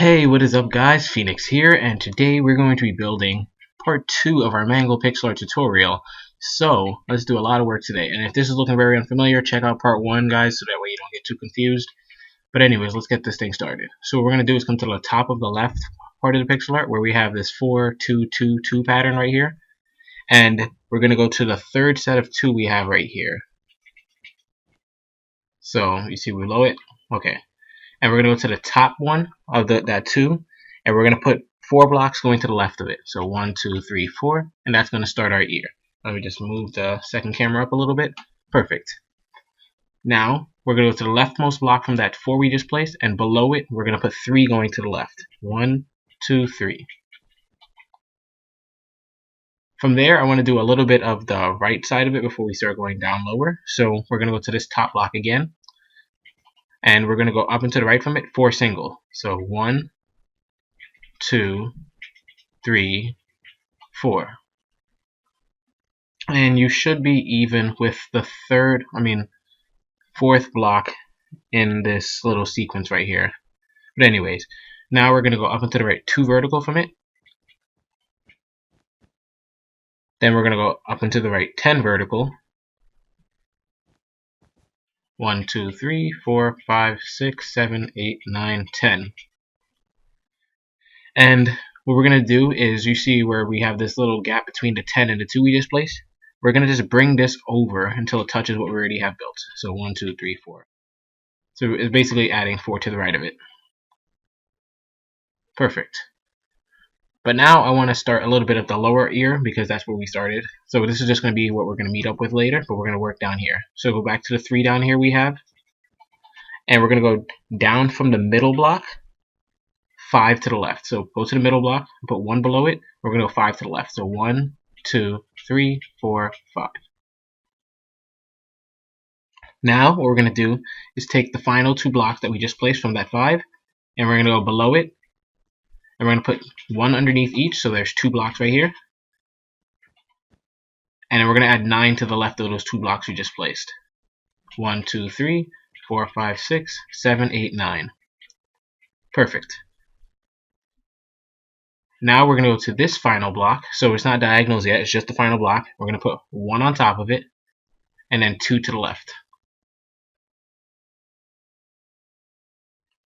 Hey, what is up guys? Phoenix here, and today we're going to be building part 2 of our Mangle pixel art tutorial. So, let's do a lot of work today, and if this is looking very unfamiliar, check out part 1 guys, so that way you don't get too confused. But anyways, let's get this thing started. So what we're going to do is come to the top of the left part of the pixel art, where we have this 4, 2, 2, 2 pattern right here. And we're going to go to the third set of 2 we have right here. So, you see below it? Okay. And we're going to go to the top one of that 2, and we're going to put 4 blocks going to the left of it. So 1, 2, 3, 4, and that's going to start our ear. Let me just move the second camera up a little bit. Perfect. Now we're going to go to the leftmost block from that 4 we just placed, and below it we're going to put 3 going to the left. 1, 2, 3. From there, I want to do a little bit of the right side of it before we start going down lower. So we're going to go to this top block again, and we're going to go up and to the right from it, 4 single. So 1, 2, 3, 4. And you should be even with the fourth block in this little sequence right here. But anyways, now we're going to go up and to the right, 2 vertical from it. Then we're going to go up and to the right, 10 vertical. 1, 2, 3, 4, 5, 6, 7, 8, 9, 10. And what we're going to do is, you see where we have this little gap between the 10 and the 2 we just placed? We're going to just bring this over until it touches what we already have built. So 1, 2, 3, 4. So it's basically adding 4 to the right of it. Perfect. But now I want to start a little bit of the lower ear, because that's where we started. So this is just going to be what we're going to meet up with later, but we're going to work down here. So go back to the 3 down here we have. And we're going to go down from the middle block, 5 to the left. So go to the middle block, put 1 below it. We're going to go 5 to the left. So 1, 2, 3, 4, 5. Now what we're going to do is take the final 2 blocks that we just placed from that 5, and we're going to go below it, and we're going to put 1 underneath each, so there's 2 blocks right here. And then we're going to add 9 to the left of those 2 blocks we just placed. 1, 2, 3, 4, 5, 6, 7, 8, 9. Perfect. Now we're going to go to this final block, so it's not diagonals yet, it's just the final block. We're going to put 1 on top of it, and then 2 to the left.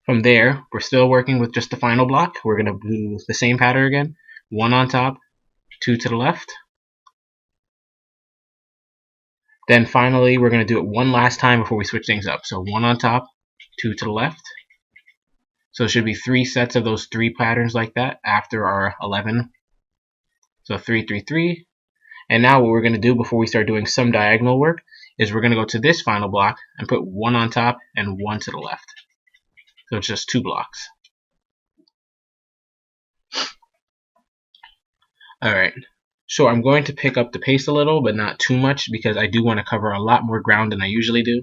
From there, we're still working with just the final block. We're going to do the same pattern again. 1 on top, 2 to the left. Then finally, we're going to do it one last time before we switch things up. So 1 on top, 2 to the left. So it should be 3 sets of those 3 patterns like that after our 11. So 3, 3, 3. And now what we're going to do before we start doing some diagonal work is we're going to go to this final block and put 1 on top and 1 to the left. So it's just 2 blocks. Alright, so I'm going to pick up the pace a little, but not too much, because I do want to cover a lot more ground than I usually do.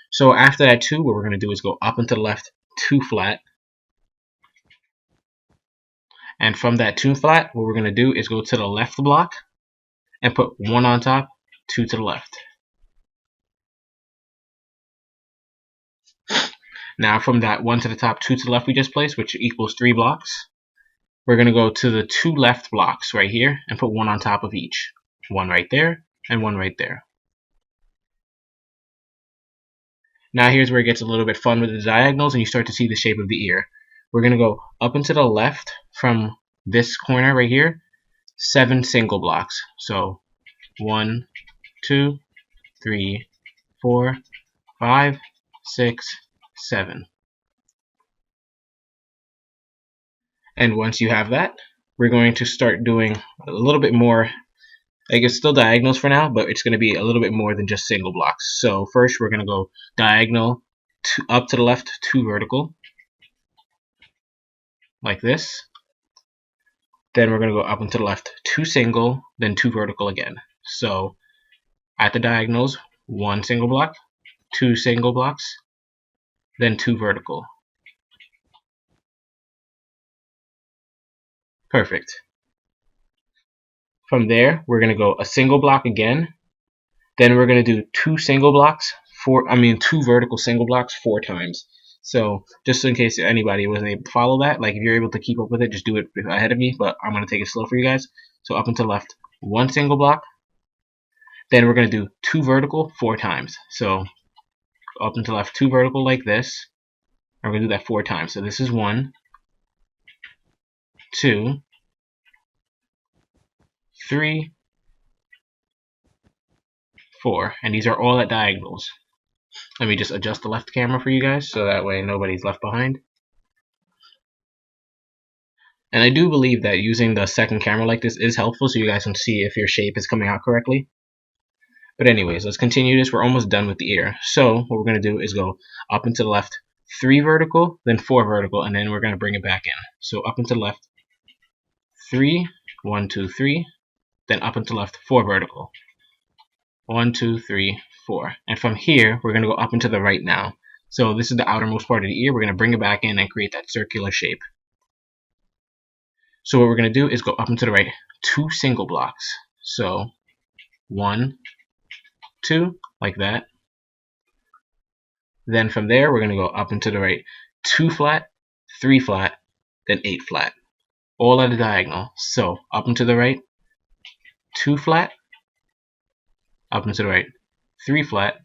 So after that 2, what we're going to do is go up and to the left, 2 flat. And from that 2 flat, what we're going to do is go to the left block and put 1 on top, 2 to the left. Now from that 1 to the top, 2 to the left we just placed, which equals 3 blocks, we're going to go to the 2 left blocks right here and put 1 on top of each. 1 right there and 1 right there. Now here's where it gets a little bit fun with the diagonals, and you start to see the shape of the ear. We're going to go up and to the left from this corner right here, 7 single blocks. So 1, 2, 3, 4, 5, 6, 7. And once you have that, we're going to start doing a little bit more. I guess still diagonals for now, but it's going to be a little bit more than just single blocks. So first we're going to go diagonal up to the left, 2 vertical, like this. Then we're going to go up and to the left, 2 single, then 2 vertical again. So at the diagonals, 1 single block, 2 single blocks, then 2 vertical. Perfect. From there, we're going to go a single block again. Then we're going to do 2 single blocks, 2 vertical single blocks 4 times. So just in case anybody wasn't able to follow that, like if you're able to keep up with it, just do it ahead of me, but I'm going to take it slow for you guys. So up and to the left, 1 single block. Then we're going to do 2 vertical 4 times. So up and to the left, 2 vertical like this. And we're going to do that 4 times. So this is 1, 2, 3, 4. And these are all at diagonals. Let me just adjust the left camera for you guys so that way nobody's left behind. And I do believe that using the second camera like this is helpful so you guys can see if your shape is coming out correctly. But anyways, let's continue this. We're almost done with the ear. So what we're going to do is go up and to the left, 3 vertical, then 4 vertical, and then we're going to bring it back in. So up and to the left, 3, 1, 2, 3, then up and to the left, 4 vertical. 1, 2, 3, 4. And from here, we're going to go up and to the right now. So this is the outermost part of the ear. We're going to bring it back in and create that circular shape. So what we're going to do is go up and to the right, 2 single blocks. So 1, 2, like that. Then from there, we're going to go up and to the right, 2 flat, 3 flat, then 8 flat. All at a diagonal. So up and to the right, 2 flat, up and to the right, 3 flat,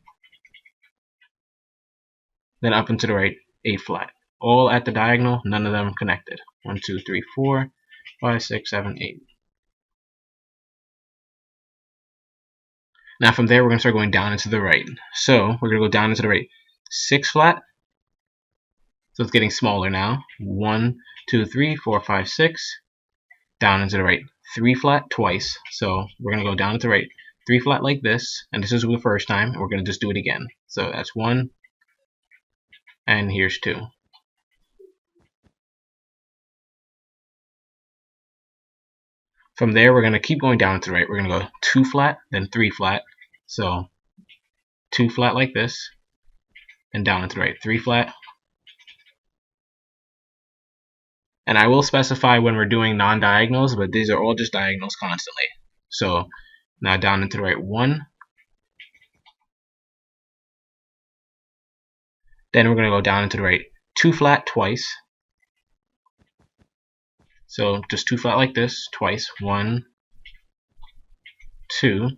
then up and to the right, 8 flat. All at the diagonal, none of them connected. 1, 2, 3, 4, 5, 6, 7, 8. Now from there, we're going to start going down and to the right. So we're going to go down and to the right, 6 flat. So it's getting smaller now. 1, 2, 3, 4, 5, 6. Down and to the right, 3 flat twice. So we're going to go down and to the right, 3 flat like this. And this is the first time. And we're going to just do it again. So that's 1. And here's 2. From there, we're going to keep going down to the right. We're going to go 2 flat, then 3 flat. So 2 flat like this, and down and to the right, 3 flat. And I will specify when we're doing non-diagonals, but these are all just diagonals constantly. So now down and to the right, 1. Then we're going to go down and to the right, 2 flat twice. So just 2 flat like this, twice. 1, 2.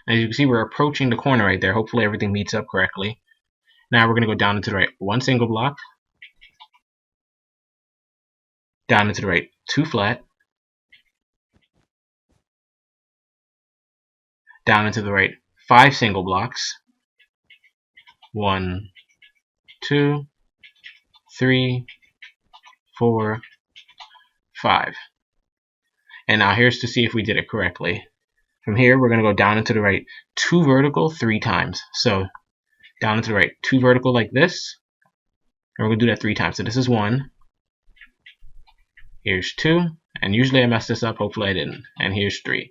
As you can see, we're approaching the corner right there. Hopefully everything meets up correctly. Now we're going to go down and to the right, 1 single block. Down and to the right, 2 flat. Down and to the right, 5 single blocks. 1, 2, 3, 4, 5. And now here's to see if we did it correctly. From here, we're going to go down and to the right, 2 vertical 3 times. So down and to the right, 2 vertical like this. And we're going to do that 3 times. So this is 1. Here's 2. And usually I mess this up. Hopefully I didn't. And here's 3.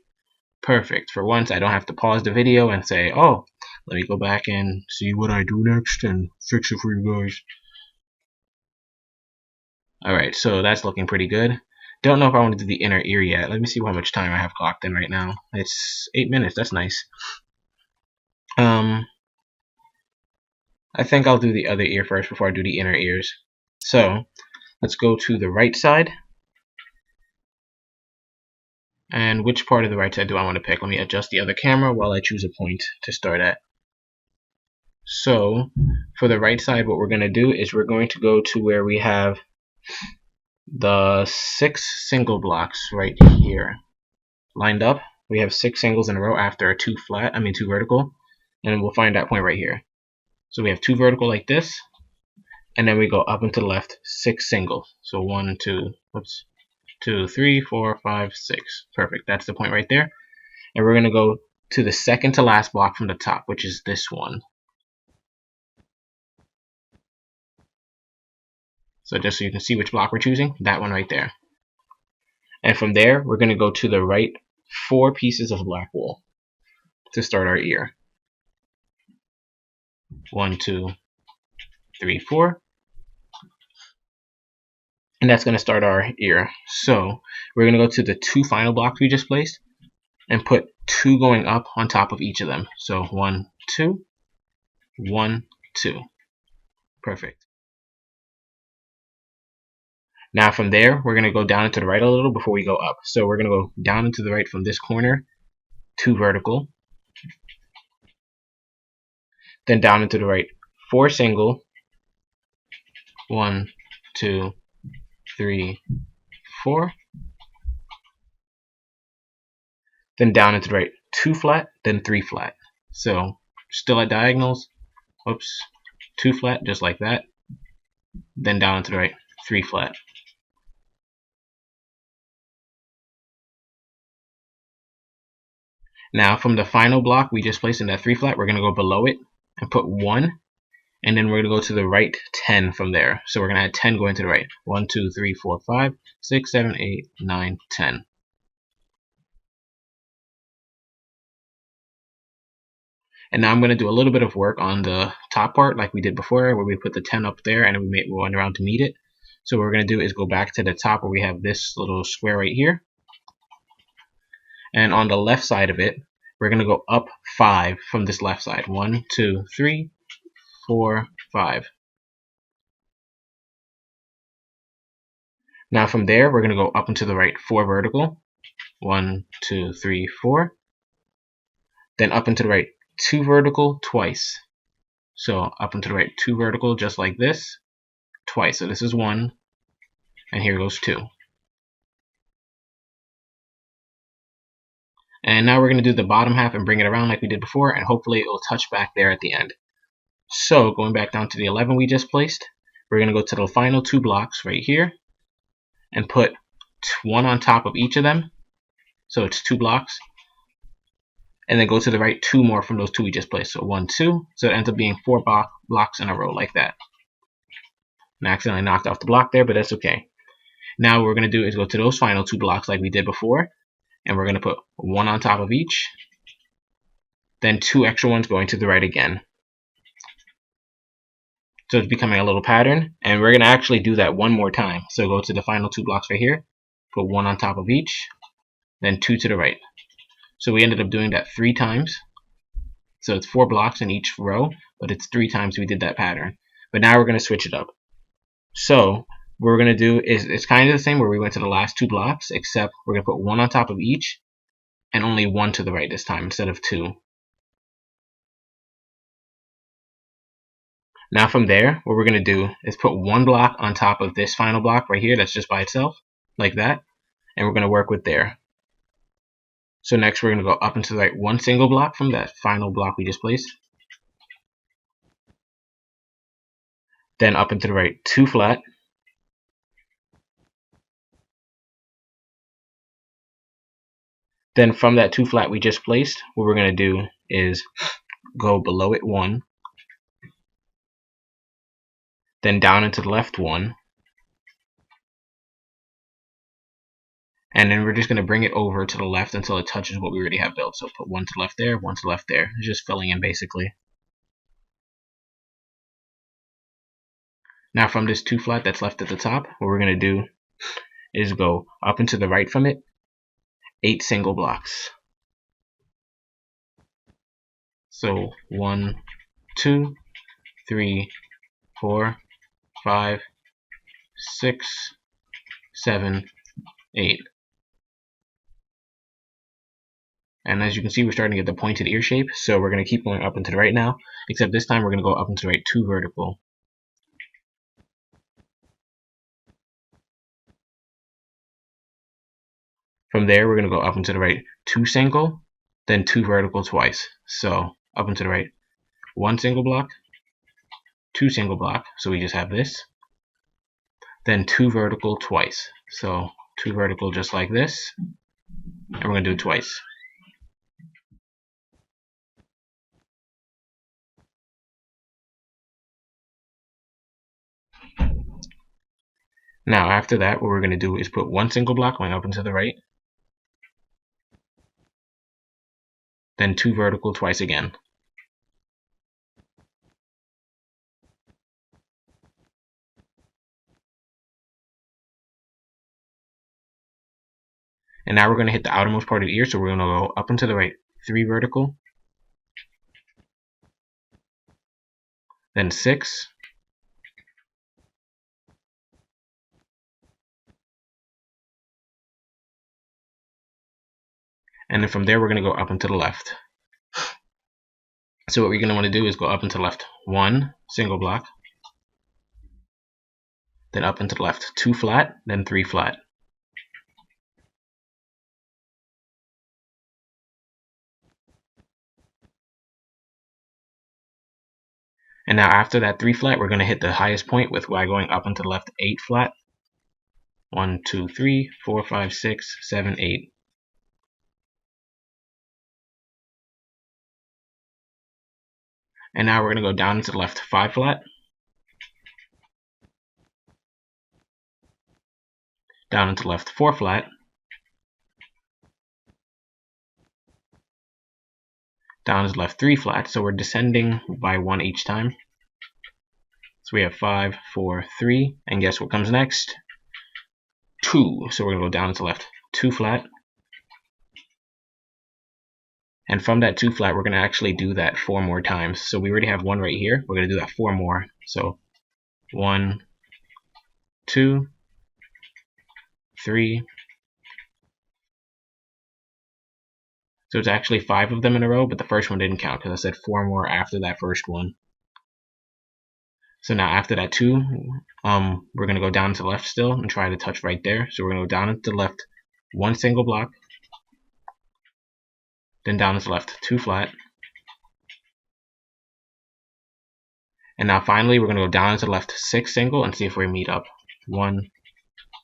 Perfect. For once, I don't have to pause the video and say, oh, let me go back and see what I do next and fix it for you guys. Alright, so that's looking pretty good. Don't know if I want to do the inner ear yet. Let me see how much time I have clocked in right now. It's 8 minutes. That's nice. I think I'll do the other ear first before I do the inner ears. So let's go to the right side. And which part of the right side do I want to pick? Let me adjust the other camera while I choose a point to start at. So for the right side, what we're going to do is we're going to go to where we have the 6 single blocks right here lined up. We have 6 singles in a row after 2 vertical, and we'll find that point right here. So we have 2 vertical like this, and then we go up and to the left, 6 singles. So 1, 2, 3, 4, 5, 6. Perfect. That's the point right there. And we're going to go to the second to last block from the top, which is this one. So just so you can see which block we're choosing, that one right there. And from there, we're going to go to the right 4 pieces of black wool to start our ear. 1, 2, 3, 4. And that's going to start our ear. So we're going to go to the 2 final blocks we just placed and put 2 going up on top of each of them. So 1, 2, 1, 2. Perfect. Now from there, we're going to go down and to the right a little before we go up. So we're going to go down and to the right from this corner, 2 vertical, then down and to the right, 4 single, 1, 2, 3, 4, then down and to the right, 2 flat, then 3 flat. So still at diagonals, oops, 2 flat, just like that, then down and to the right, 3 flat. Now from the final block we just placed in that 3 flat, we're going to go below it and put 1, and then we're going to go to the right 10 from there. So we're going to add 10 going to the right. 1, 2, 3, 4, 5, 6, 7, 8, 9, 10. And now I'm going to do a little bit of work on the top part like we did before, where we put the 10 up there and then we went around to meet it. So what we're going to do is go back to the top where we have this little square right here. And on the left side of it, we're going to go up 5 from this left side. 1, 2, 3, 4, 5. Now from there, we're going to go up and to the right 4 vertical. 1, 2, 3, 4. Then up and to the right 2 vertical twice. So up and to the right 2 vertical just like this twice. So this is 1, and here goes 2. And now we're going to do the bottom half and bring it around like we did before, and hopefully it will touch back there at the end. So going back down to the 11 we just placed, we're going to go to the final 2 blocks right here and put 1 on top of each of them. So it's 2 blocks. And then go to the right 2 more from those 2 we just placed. So 1, 2. So it ends up being 4 blocks in a row like that. And I accidentally knocked off the block there, but that's okay. Now what we're going to do is go to those final 2 blocks like we did before, and we're going to put 1 on top of each, then 2 extra ones going to the right again. So it's becoming a little pattern, and we're going to actually do that 1 more time. So go to the final 2 blocks right here, put 1 on top of each, then 2 to the right. So we ended up doing that 3 times. So it's 4 blocks in each row, but it's 3 times we did that pattern. But now we're going to switch it up. So what we're going to do is, it's kind of the same where we went to the last 2 blocks, except we're going to put 1 on top of each, and only 1 to the right this time instead of 2. Now from there, what we're going to do is put 1 block on top of this final block right here that's just by itself, like that, and we're going to work with there. So next we're going to go up and to the right 1 single block from that final block we just placed. Then up and to the right 2 flat. Then from that 2 flat we just placed, what we're going to do is go below it 1, then down into the left 1, and then we're just going to bring it over to the left until it touches what we already have built. So put 1 to the left there, 1 to the left there. It's just filling in basically. Now from this 2 flat that's left at the top, what we're going to do is go up and to the right from it, 8 single blocks. So 1, 2, 3, 4, 5, 6, 7, 8. And as you can see, we're starting to get the pointed ear shape, so we're going to keep going up and to the right now, except this time we're going to go up and to the right 2 vertical. From there, we're going to go up and to the right 2 single, then 2 vertical twice. So up and to the right 1 single block, 2 single block, so we just have this, then 2 vertical twice. So 2 vertical just like this, and we're going to do it twice. Now after that, what we're going to do is put 1 single block going up and to the right, then 2 vertical twice again. And now we're going to hit the outermost part of the ear, so we're going to go up and to the right 3 vertical, then 6, And then from there, we're going to go up and to the left. So what we're going to want to do is go up and to the left 1 single block, then up and to the left 2 flat, then 3 flat. And now after that 3 flat, we're going to hit the highest point by going up and to the left 8 flat. 1, 2, 3, 4, 5, 6, 7, 8. And now we're going to go down to the left 5 flat, down into the left 4 flat, down to the left 3 flat. So we're descending by 1 each time. So we have 5, 4, 3, and guess what comes next? 2. So we're going to go down to the left 2 flat. And from that 2 flat, we're going to actually do that 4 more times. So we already have 1 right here. We're going to do that 4 more. So 1, 2, 3. So it's actually 5 of them in a row, but the first one didn't count because I said 4 more after that first one. So now after that 2, we're going to go down to the left still and try to touch right there. So we're going to go down to the left 1 single block, then down to the left 2 flat. And now finally, we're going to go down to the left 6 single and see if we meet up. 1,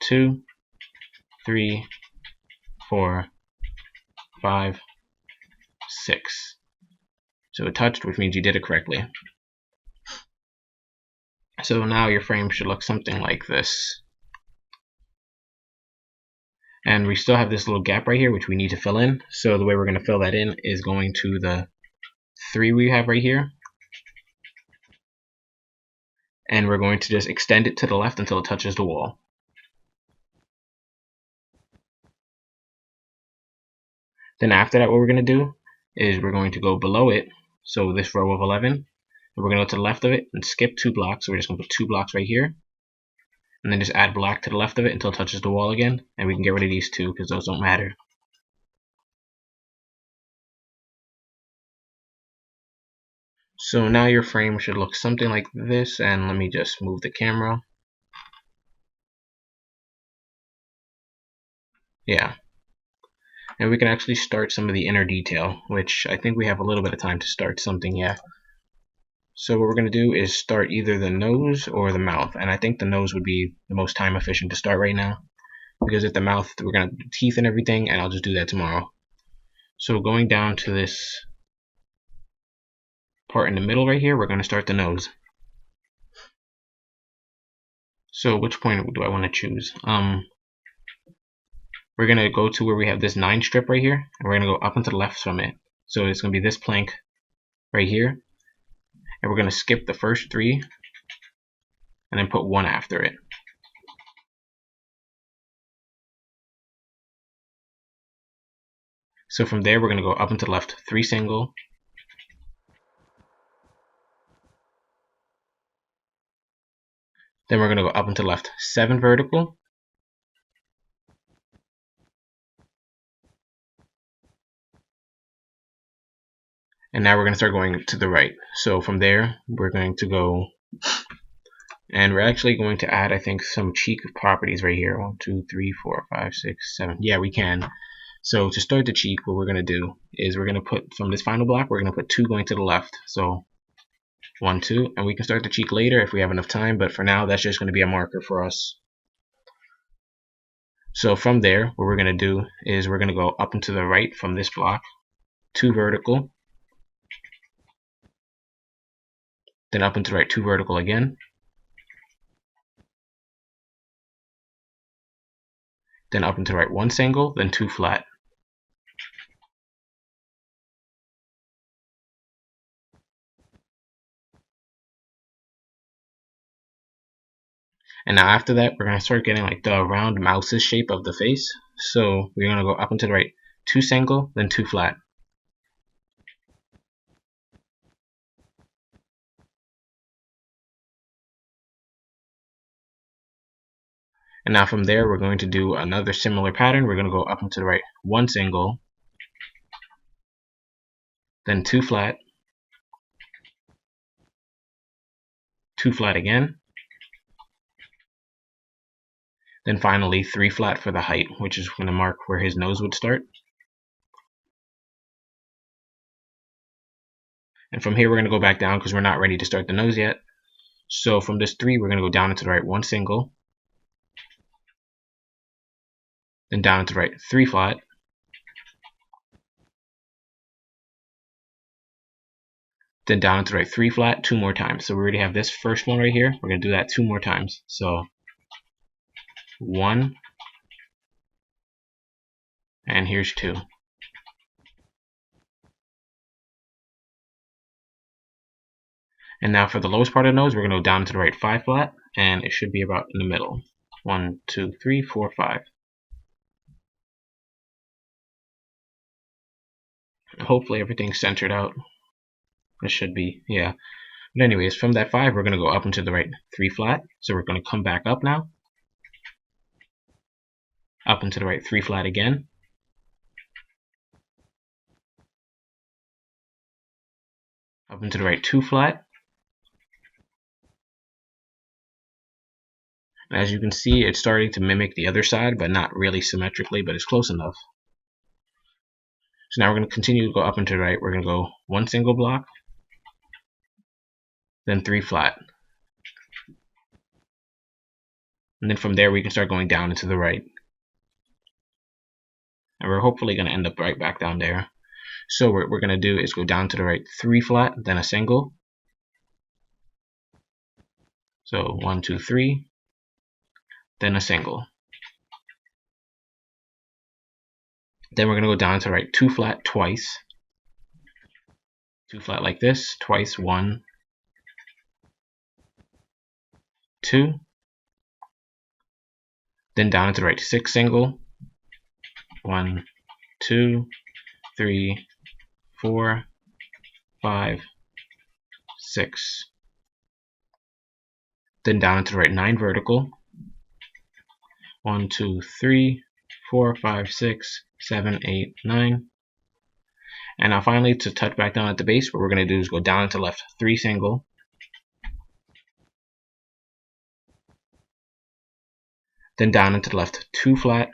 2, 3, 4, 5, 6. So it touched, which means you did it correctly. So now your frame should look something like this. And we still have this little gap right here, which we need to fill in. So the way we're going to fill that in is going to the 3 we have right here. And we're going to just extend it to the left until it touches the wall. Then after that, what we're going to do is we're going to go below it. So this row of 11, and we're going to go to the left of it and skip 2 blocks. So we're just going to put 2 blocks right here. And then just add black to the left of it until it touches the wall again. And we can get rid of these 2 because those don't matter. So now your frame should look something like this. And let me just move the camera. Yeah. And we can actually start some of the inner detail, which I think we have a little bit of time to start something, yeah. So what we're going to do is start either the nose or the mouth, and I think the nose would be the most time efficient to start right now, because at the mouth we're going to do teeth and everything, and I'll just do that tomorrow. So going down to this part in the middle right here, we're going to start the nose. So which point do I want to choose? We're going to go to where we have this 9 strip right here, and we're going to go up and to the left from it. So it's going to be this plank right here, and we're going to skip the first 3 and then put 1 after it. So from there we're going to go up and to the left 3 single, then we're going to go up and to the left 7 vertical, and now we're going to start going to the right. So from there we're going to go, and we're actually going to add, I think, some cheek properties right here. 1, 2, 3, 4, 5, 6, 7. Yeah, we can. So to start the cheek, what we're going to do is we're going to put, from this final block, we're going to put 2 going to the left. So 1, 2, and we can start the cheek later if we have enough time, but for now that's just going to be a marker for us. So from there, what we're going to do is we're going to go up and to the right from this block, 2 vertical, then up and to the right 2 vertical again, then up and to the right 1 single, then 2 flat. And now after that, we're going to start getting like the round mouse's shape of the face. So we're going to go up and to the right 2 single, then 2 flat. And now from there, we're going to do another similar pattern. We're going to go up and to the right 1 single, then 2 flat, 2 flat again, then finally 3 flat for the height, which is going to mark where his nose would start. And from here we're going to go back down because we're not ready to start the nose yet. So from this 3 we're going to go down and to the right 1 single, then down and to the right 3 flat, then down and to the right 3 flat 2 more times. So we already have this first one right here. We're going to do that 2 more times. So 1, and here's 2. And now for the lowest part of the nose, we're going to go down to the right 5 flat, and it should be about in the middle. 1, 2, 3, 4, 5. Hopefully everything's centered out. It should be, yeah. But anyways, from that 5, we're going to go up into the right 3 flat. So we're going to come back up now. Up into the right 3 flat again. Up into the right 2 flat. As you can see, it's starting to mimic the other side, but not really symmetrically, but it's close enough. So now we're going to continue to go up and to the right. We're going to go 1 single block, then 3 flat. And then from there we can start going down and to the right. And we're hopefully going to end up right back down there. So what we're going to do is go down to the right 3 flat, then a single. So 1, 2, 3, then a single. Then we're going to go down to the right 2 flat twice. 2 flat like this, twice, 1, 2. Then down to the right 6 single. 1, 2, 3, 4, 5, 6. Then down to the right 9 vertical. 1, 2, 3, 4, 5, 6, 7, 8, 9. And now finally, to touch back down at the base, what we're going to do is go down to left 3 single. Then down into the left 2 flat.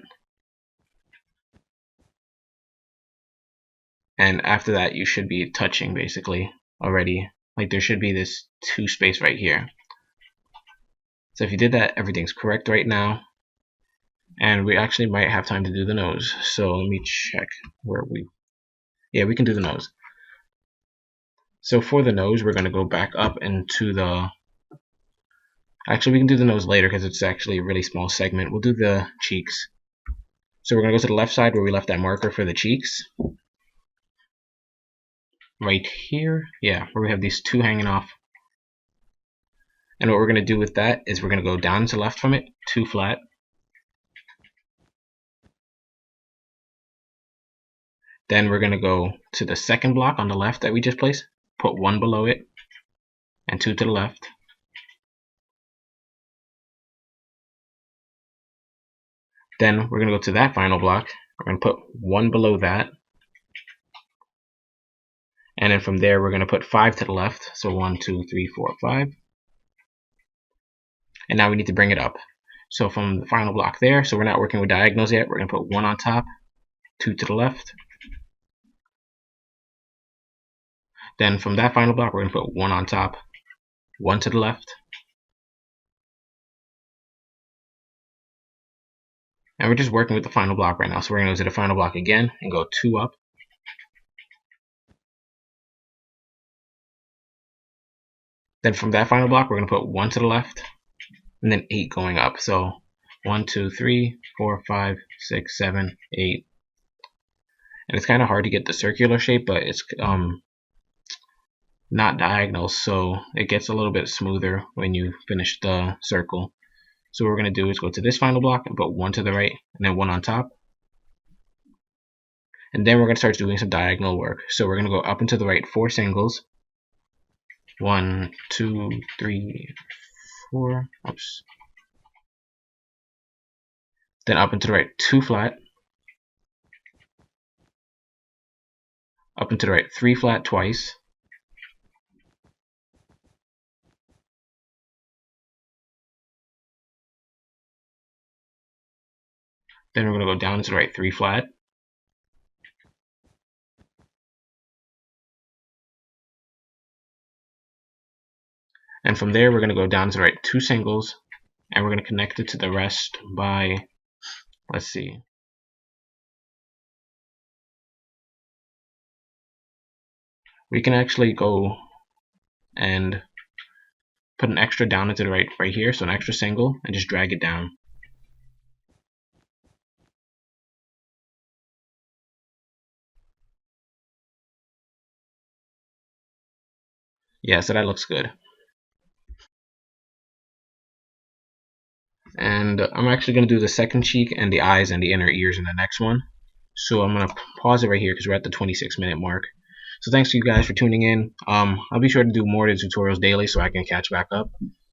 And after that, you should be touching basically already. Like there should be this 2 space right here. So if you did that, everything's correct right now. And we actually might have time to do the nose. So let me check where yeah, we can do the nose. So for the nose, we're going to go back up into the... Actually, we can do the nose later because it's actually a really small segment. We'll do the cheeks. So we're going to go to the left side where we left that marker for the cheeks. Right here. Yeah, where we have these 2 hanging off. And what we're going to do with that is we're going to go down to left from it, 2 flat. Then we're going to go to the second block on the left that we just placed, put 1 below it, and 2 to the left. Then we're going to go to that final block, we're going to put 1 below that, and then from there we're going to put 5 to the left, so 1, 2, 3, 4, 5. And now we need to bring it up. So from the final block there, so we're not working with diagonals yet, we're going to put 1 on top, 2 to the left. Then from that final block, we're going to put 1 on top, 1 to the left. And we're just working with the final block right now. So we're going to go to the final block again and go 2 up. Then from that final block, we're going to put 1 to the left and then 8 going up. So 1, 2, 3, 4, 5, 6, 7, 8. And it's kind of hard to get the circular shape, but it's not diagonal, so it gets a little bit smoother when you finish the circle. So what we're going to do is go to this final block and put 1 to the right and then 1 on top. And then we're going to start doing some diagonal work. So we're going to go up and to the right 4 singles. 1, 2, 3, 4. Oops. Then up and to the right 2 flat. up and to the right, 3 flat twice. Then we're going to go down and to the right, 3 flat. And from there, we're going to go down to the right, 2 singles, and we're going to connect it to the rest by, let's see, we can actually go and put an extra down into the right here, so an extra single, and just drag it down. Yeah, so that looks good. And I'm actually going to do the second cheek and the eyes and the inner ears in the next one. So I'm going to pause it right here because we're at the 26-minute mark. So thanks to you guys for tuning in. I'll be sure to do more of the tutorials daily so I can catch back up.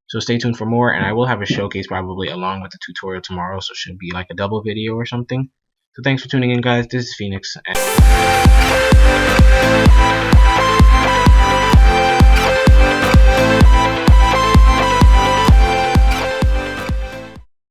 So stay tuned for more, and I will have a showcase probably along with the tutorial tomorrow, so it should be like a double video or something. So thanks for tuning in, guys. This is Phoenix.